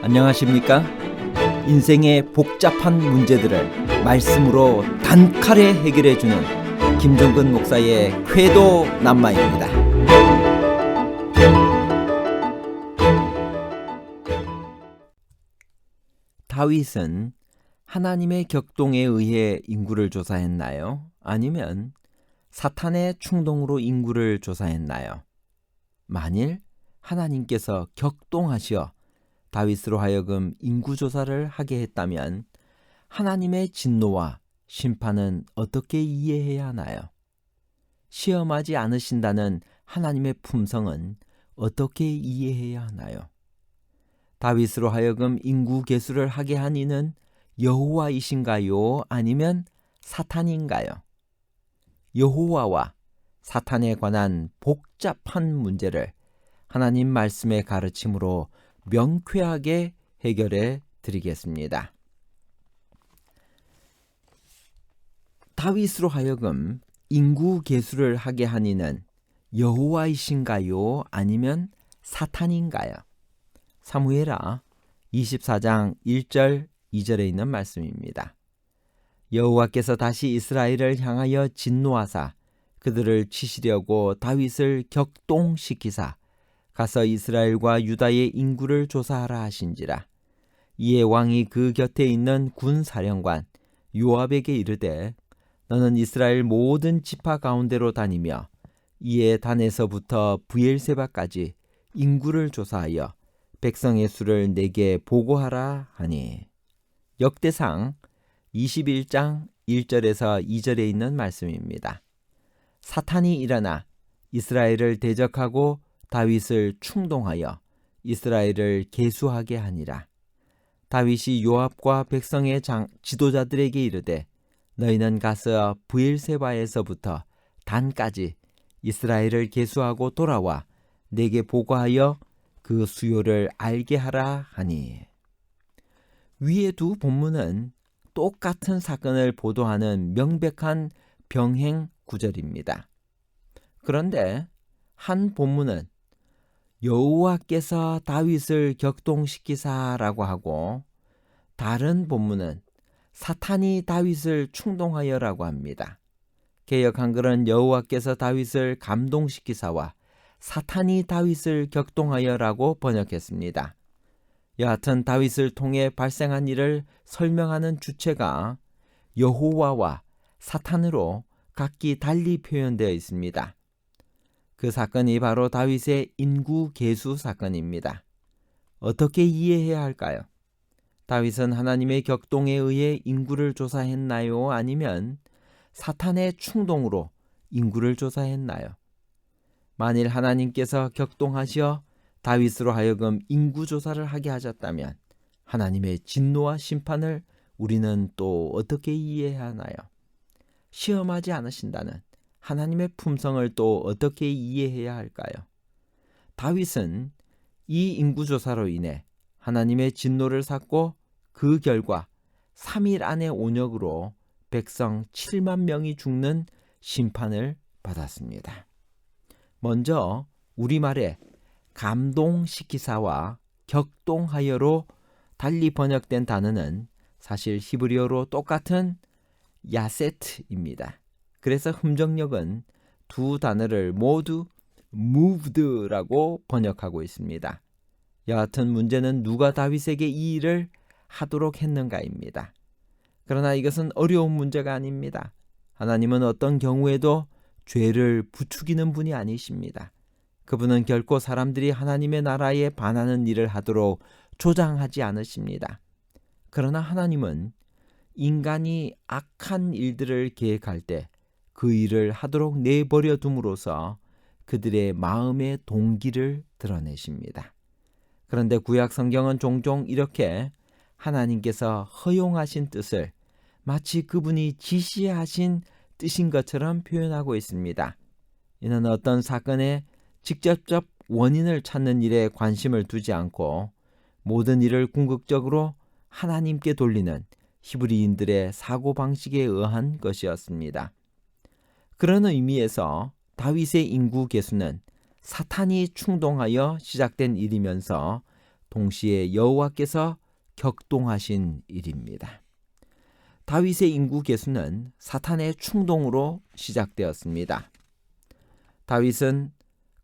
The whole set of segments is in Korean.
안녕하십니까? 인생의 복잡한 문제들을 말씀으로 단칼에 해결해주는 김종근 목사의 쾌도 남마입니다. 다윗은 하나님의 격동에 의해 인구를 조사했나요? 아니면 사탄의 충동으로 인구를 조사했나요? 만일 하나님께서 격동하시어 다윗으로 하여금 인구조사를 하게 했다면 하나님의 진노와 심판은 어떻게 이해해야 하나요? 시험하지 않으신다는 하나님의 품성은 어떻게 이해해야 하나요? 다윗으로 하여금 인구 계수를 하게 한 이는 여호와이신가요? 아니면 사탄인가요? 여호와와 사탄에 관한 복잡한 문제를 하나님 말씀의 가르침으로 명쾌하게 해결해 드리겠습니다. 다윗으로 하여금 인구 계수를 하게 한 이는 여호와이신가요? 아니면 사탄인가요? 사무엘하 24장 1절 2절에 있는 말씀입니다. 여호와께서 다시 이스라엘을 향하여 진노하사 그들을 치시려고 다윗을 격동시키사 가서 이스라엘과 유다의 인구를 조사하라 하신지라. 이에 왕이 그 곁에 있는 군사령관 요압에게 이르되 너는 이스라엘 모든 지파 가운데로 다니며 이에 단에서부터 브엘세바까지 인구를 조사하여 백성의 수를 내게 보고하라 하니. 역대상 21장 1절에서 2절에 있는 말씀입니다. 사탄이 일어나 이스라엘을 대적하고 다윗을 충동하여 이스라엘을 계수하게 하니라. 다윗이 요압과 백성의 지도자들에게 이르되 너희는 가서 브엘세바에서부터 단까지 이스라엘을 계수하고 돌아와 내게 보고하여 그 수요를 알게 하라 하니. 위의 두 본문은 똑같은 사건을 보도하는 명백한 병행 구절입니다. 그런데 한 본문은 여호와께서 다윗을 격동시키사라고 하고 다른 본문은 사탄이 다윗을 충동하여라고 합니다. 개역 한글은 여호와께서 다윗을 감동시키사와 사탄이 다윗을 격동하여라고 번역했습니다. 여하튼 다윗을 통해 발생한 일을 설명하는 주체가 여호와와 사탄으로 각기 달리 표현되어 있습니다. 그 사건이 바로 다윗의 인구 계수 사건입니다. 어떻게 이해해야 할까요? 다윗은 하나님의 격동에 의해 인구를 조사했나요? 아니면 사탄의 충동으로 인구를 조사했나요? 만일 하나님께서 격동하시어 다윗으로 하여금 인구 조사를 하게 하셨다면 하나님의 진노와 심판을 우리는 또 어떻게 이해해야 하나요? 시험하지 않으신다는 하나님의 품성을 또 어떻게 이해해야 할까요? 다윗은 이 인구조사로 인해 하나님의 진노를 샀고 그 결과 3일 안의 온역으로 백성 7만 명이 죽는 심판을 받았습니다. 먼저 우리말에 감동시키사와 격동하여로 달리 번역된 단어는 사실 히브리어로 똑같은 야세트입니다. 그래서 흠정역은 두 단어를 모두 moved라고 번역하고 있습니다. 여하튼 문제는 누가 다윗에게 이 일을 하도록 했는가입니다. 그러나 이것은 어려운 문제가 아닙니다. 하나님은 어떤 경우에도 죄를 부추기는 분이 아니십니다. 그분은 결코 사람들이 하나님의 나라에 반하는 일을 하도록 조장하지 않으십니다. 그러나 하나님은 인간이 악한 일들을 계획할 때 그 일을 하도록 내버려 둠으로써 그들의 마음의 동기를 드러내십니다. 그런데 구약 성경은 종종 이렇게 하나님께서 허용하신 뜻을 마치 그분이 지시하신 뜻인 것처럼 표현하고 있습니다. 이는 어떤 사건의 직접적 원인을 찾는 일에 관심을 두지 않고 모든 일을 궁극적으로 하나님께 돌리는 히브리인들의 사고방식에 의한 것이었습니다. 그런 의미에서 다윗의 인구 계수는 사탄이 충동하여 시작된 일이면서 동시에 여호와께서 격동하신 일입니다. 다윗의 인구 계수는 사탄의 충동으로 시작되었습니다. 다윗은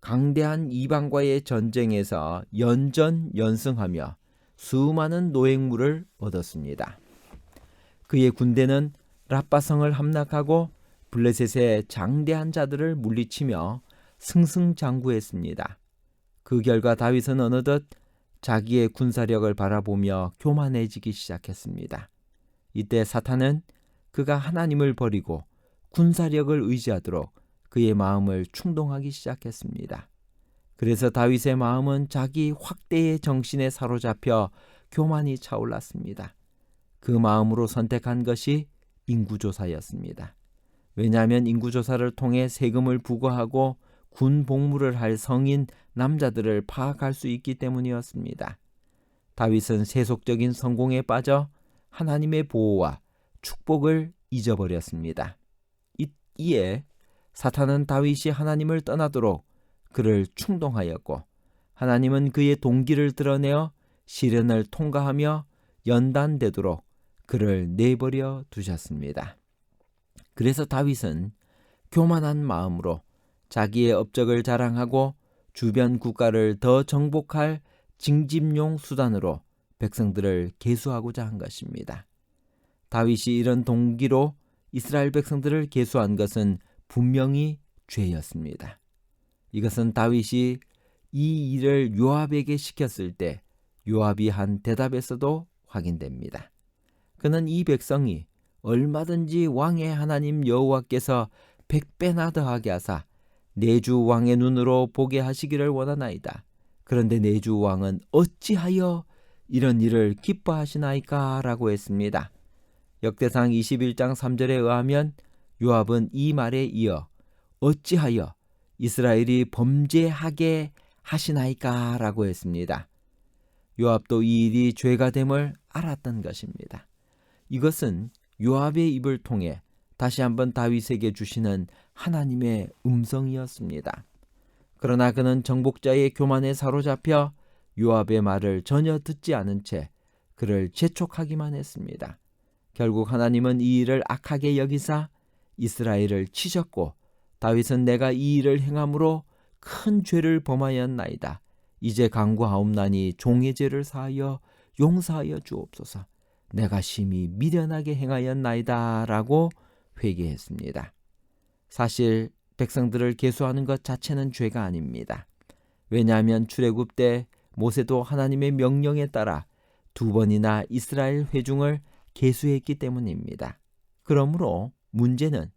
강대한 이방과의 전쟁에서 연전연승하며 수많은 노획물을 얻었습니다. 그의 군대는 랍바성을 함락하고 블레셋의 장대한 자들을 물리치며 승승장구했습니다. 그 결과 다윗은 어느덧 자기의 군사력을 바라보며 교만해지기 시작했습니다. 이때 사탄은 그가 하나님을 버리고 군사력을 의지하도록 그의 마음을 충동하기 시작했습니다. 그래서 다윗의 마음은 자기 확대의 정신에 사로잡혀 교만이 차올랐습니다. 그 마음으로 선택한 것이 인구조사였습니다. 왜냐하면 인구조사를 통해 세금을 부과하고 군 복무를 할 성인 남자들을 파악할 수 있기 때문이었습니다. 다윗은 세속적인 성공에 빠져 하나님의 보호와 축복을 잊어버렸습니다. 이에 사탄은 다윗이 하나님을 떠나도록 그를 충동하였고, 하나님은 그의 동기를 드러내어 시련을 통과하며 연단되도록 그를 내버려 두셨습니다. 그래서 다윗은 교만한 마음으로 자기의 업적을 자랑하고 주변 국가를 더 정복할 징집용 수단으로 백성들을 계수하고자 한 것입니다. 다윗이 이런 동기로 이스라엘 백성들을 계수한 것은 분명히 죄였습니다. 이것은 다윗이 이 일을 요압에게 시켰을 때 요압이 한 대답에서도 확인됩니다. 그는 이 백성이 얼마든지 왕의 하나님 여호와께서 100배나 더하게 하사 내 주 왕의 눈으로 보게 하시기를 원하나이다. 그런데 내 주 왕은 어찌하여 이런 일을 기뻐하시나이까? 라고 했습니다. 역대상 21장 3절에 의하면 요압은 이 말에 이어 어찌하여 이스라엘이 범죄하게 하시나이까? 라고 했습니다. 요압도 이 일이 죄가 됨을 알았던 것입니다. 이것은 요압의 입을 통해 다시 한번 다윗에게 주시는 하나님의 음성이었습니다. 그러나 그는 정복자의 교만에 사로잡혀 요압의 말을 전혀 듣지 않은 채 그를 재촉하기만 했습니다. 결국 하나님은 이 일을 악하게 여기사 이스라엘을 치셨고, 다윗은 내가 이 일을 행함으로 큰 죄를 범하였나이다. 이제 간구하옵나니 종의 죄를 사하여 용서하여 주옵소서. 내가 심히 미련하게 행하였나이다. 라고 회개했습니다. 사실 백성들을 계수하는 것 자체는 죄가 아닙니다. 왜냐하면 출애굽 때 모세도 하나님의 명령에 따라 2번이나 이스라엘 회중을 계수했기 때문입니다. 그러므로 문제는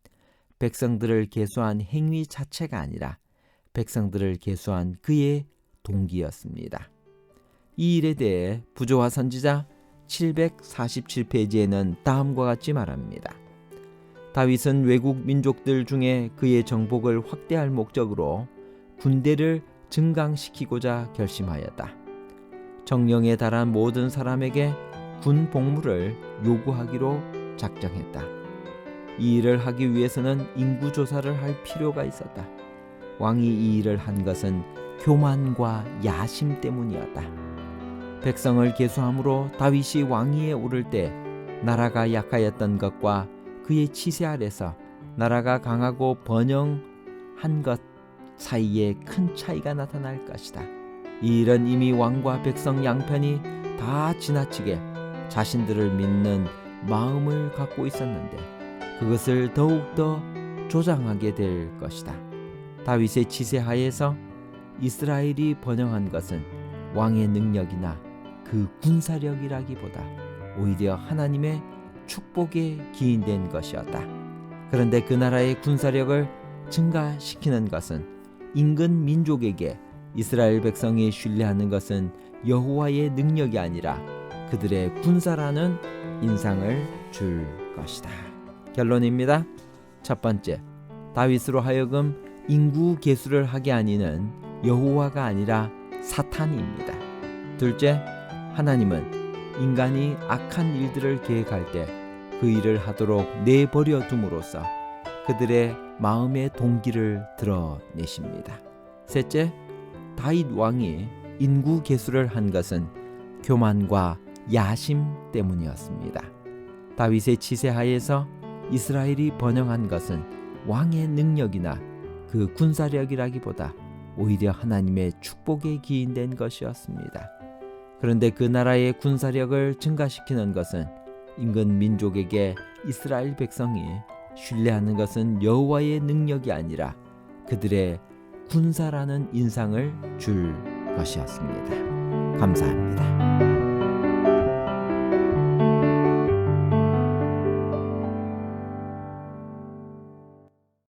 백성들을 계수한 행위 자체가 아니라 백성들을 계수한 그의 동기였습니다. 이 일에 대해 부조화 선지자 747페이지에는 다음과 같이 말합니다. 다윗은 외국 민족들 중에 그의 정복을 확대할 목적으로 군대를 증강시키고자 결심하였다. 정령에 달한 모든 사람에게 군 복무를 요구하기로 작정했다. 이 일을 하기 위해서는 인구조사를 할 필요가 있었다. 왕이 이 일을 한 것은 교만과 야심 때문이었다. 백성을 계수함으로 다윗이 왕위에 오를 때 나라가 약하였던 것과 그의 치세 아래서 나라가 강하고 번영한 것 사이에 큰 차이가 나타날 것이다. 이 일은 이미 왕과 백성 양편이 다 지나치게 자신들을 믿는 마음을 갖고 있었는데 그것을 더욱더 조장하게 될 것이다. 다윗의 치세 하에서 이스라엘이 번영한 것은 왕의 능력이나 그 군사력이라기보다 오히려 하나님의 축복에 기인된 것이었다. 그런데 그 나라의 군사력을 증가시키는 것은 인근 민족에게 이스라엘 백성이 신뢰하는 것은 여호와의 능력이 아니라 그들의 군사라는 인상을 줄 것이다. 결론입니다. 첫 번째, 다윗으로 하여금 인구 계수를 하게 한 이는 여호와가 아니라 사탄입니다. 둘째, 하나님은 인간이 악한 일들을 계획할 때 그 일을 하도록 내버려 둠으로써 그들의 마음의 동기를 드러내십니다. 셋째, 다윗 왕이 인구 계수를 한 것은 교만과 야심 때문이었습니다. 다윗의 치세하에서 이스라엘이 번영한 것은 왕의 능력이나 그 군사력이라기보다 오히려 하나님의 축복에 기인된 것이었습니다. 그런데 그 나라의 군사력을 증가시키는 것은 인근 민족에게 이스라엘 백성이 신뢰하는 것은 여호와의 능력이 아니라 그들의 군사라는 인상을 줄 것이었습니다. 감사합니다.